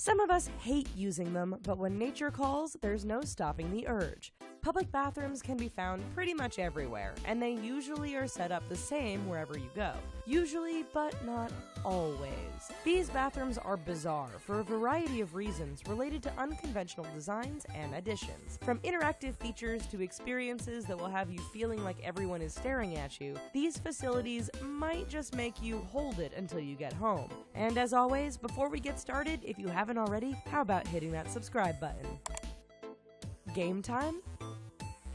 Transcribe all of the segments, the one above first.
Some of us hate using them, but when nature calls, there's no stopping the urge. Public bathrooms can be found pretty much everywhere, and they usually are set up the same wherever you go. Usually, but not always. These bathrooms are bizarre for a variety of reasons related to unconventional designs and additions. From interactive features to experiences that will have you feeling like everyone is staring at you, these facilities might just make you hold it until you get home. And as always, before we get started, if you haven't already, how about hitting that subscribe button? Game time?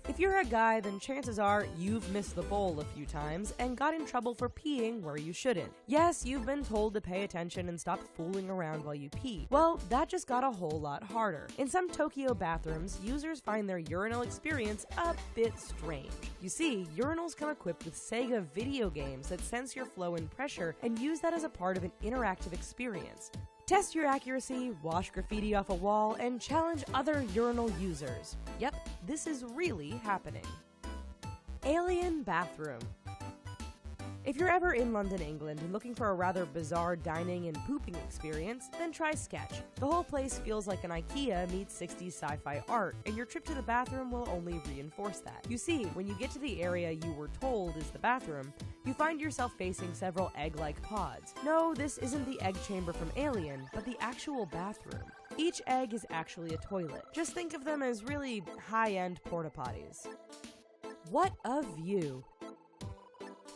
If you're a guy, then chances are you've missed the bowl a few times and got in trouble for peeing where you shouldn't. Yes, you've been told to pay attention and stop fooling around while you pee. Well, that just got a whole lot harder. In some Tokyo bathrooms, users find their urinal experience a bit strange. You see, urinals come equipped with Sega video games that sense your flow and pressure and use that as a part of an interactive experience. Test your accuracy, wash graffiti off a wall, and challenge other urinal users. Yep, this is really happening. Alien bathroom. If you're ever in London, England, and looking for a rather bizarre dining and pooping experience, then try Sketch. The whole place feels like an IKEA meets 60s sci-fi art, and your trip to the bathroom will only reinforce that. You see, when you get to the area you were told is the bathroom, you find yourself facing several egg-like pods. No, this isn't the egg chamber from Alien, but the actual bathroom. Each egg is actually a toilet. Just think of them as really high-end porta potties. What a view!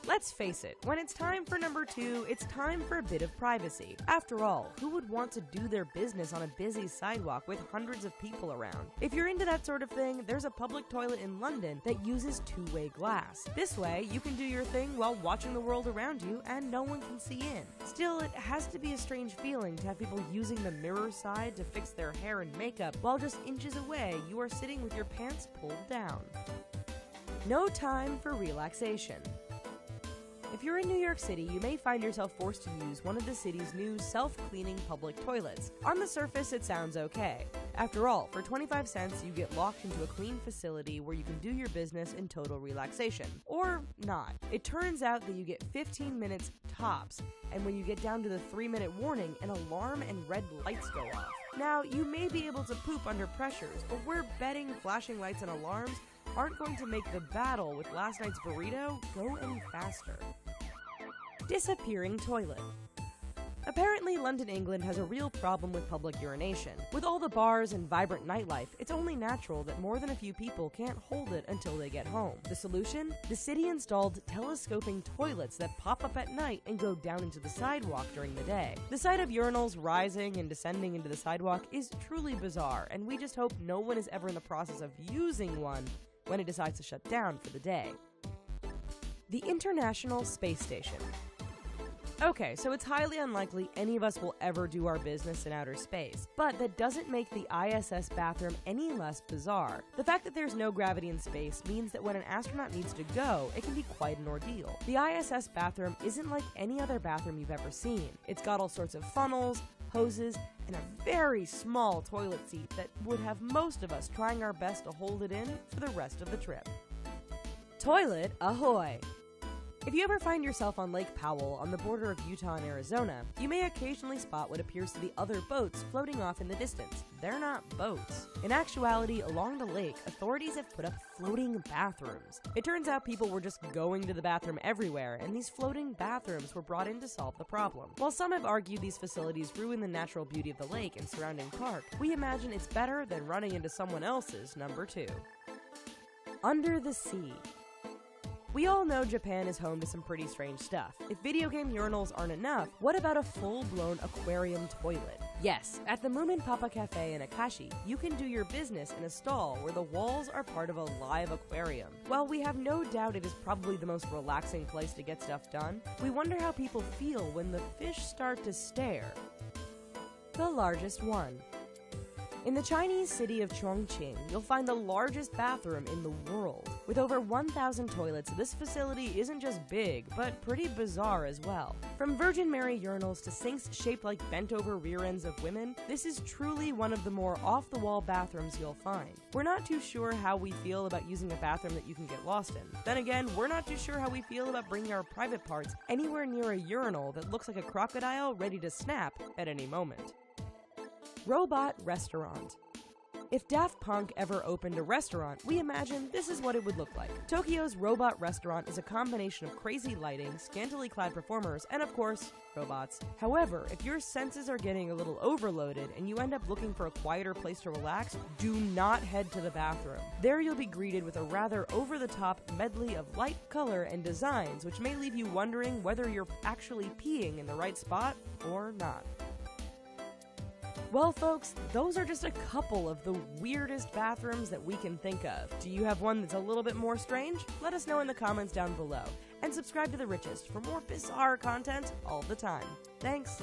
Let's face it, when it's time for number 2, it's time for a bit of privacy. After all, who would want to do their business on a busy sidewalk with hundreds of people around? If you're into that sort of thing, there's a public toilet in London that uses two-way glass. This way, you can do your thing while watching the world around you and no one can see in. Still, it has to be a strange feeling to have people using the mirror side to fix their hair and makeup while just inches away you are sitting with your pants pulled down. No time for relaxation. If you're in New York City, you may find yourself forced to use one of the city's new self-cleaning public toilets. On the surface, it sounds okay. After all, for 25 cents, you get locked into a clean facility where you can do your business in total relaxation. Or not. It turns out that you get 15 minutes tops, and when you get down to the 3-minute warning, an alarm and red lights go off. Now, you may be able to poop under pressures, but we're betting flashing lights and alarms aren't going to make the battle with last night's burrito go any faster. Disappearing toilet. Apparently, London, England has a real problem with public urination. With all the bars and vibrant nightlife, it's only natural that more than a few people can't hold it until they get home. The solution? The city installed telescoping toilets that pop up at night and go down into the sidewalk during the day. The sight of urinals rising and descending into the sidewalk is truly bizarre, and we just hope no one is ever in the process of using one when it decides to shut down for the day. The International Space Station. Okay, so it's highly unlikely any of us will ever do our business in outer space, but that doesn't make the ISS bathroom any less bizarre. The fact that there's no gravity in space means that when an astronaut needs to go, it can be quite an ordeal. The ISS bathroom isn't like any other bathroom you've ever seen. It's got all sorts of funnels, hoses, and a very small toilet seat that would have most of us trying our best to hold it in for the rest of the trip. Toilet ahoy! If you ever find yourself on Lake Powell on the border of Utah and Arizona, you may occasionally spot what appears to be other boats floating off in the distance. They're not boats. In actuality, along the lake, authorities have put up floating bathrooms. It turns out people were just going to the bathroom everywhere, and these floating bathrooms were brought in to solve the problem. While some have argued these facilities ruin the natural beauty of the lake and surrounding park, we imagine it's better than running into someone else's number 2. Under the sea. We all know Japan is home to some pretty strange stuff. If video game urinals aren't enough, what about a full-blown aquarium toilet? Yes, at the Moomin Papa Cafe in Akashi, you can do your business in a stall where the walls are part of a live aquarium. While we have no doubt it is probably the most relaxing place to get stuff done, we wonder how people feel when the fish start to stare. The largest one. In the Chinese city of Chongqing, you'll find the largest bathroom in the world. With over 1,000 toilets, this facility isn't just big, but pretty bizarre as well. From Virgin Mary urinals to sinks shaped like bent-over rear ends of women, this is truly one of the more off-the-wall bathrooms you'll find. We're not too sure how we feel about using a bathroom that you can get lost in. Then again, we're not too sure how we feel about bringing our private parts anywhere near a urinal that looks like a crocodile ready to snap at any moment. Robot restaurant. If Daft Punk ever opened a restaurant, we imagine this is what it would look like. Tokyo's Robot Restaurant is a combination of crazy lighting, scantily clad performers, and of course, robots. However, if your senses are getting a little overloaded and you end up looking for a quieter place to relax, do not head to the bathroom. There you'll be greeted with a rather over-the-top medley of light, color, and designs, which may leave you wondering whether you're actually peeing in the right spot or not. Well, folks, those are just a couple of the weirdest bathrooms that we can think of. Do you have one that's a little bit more strange? Let us know in the comments down below. And subscribe to The Richest for more bizarre content all the time. Thanks!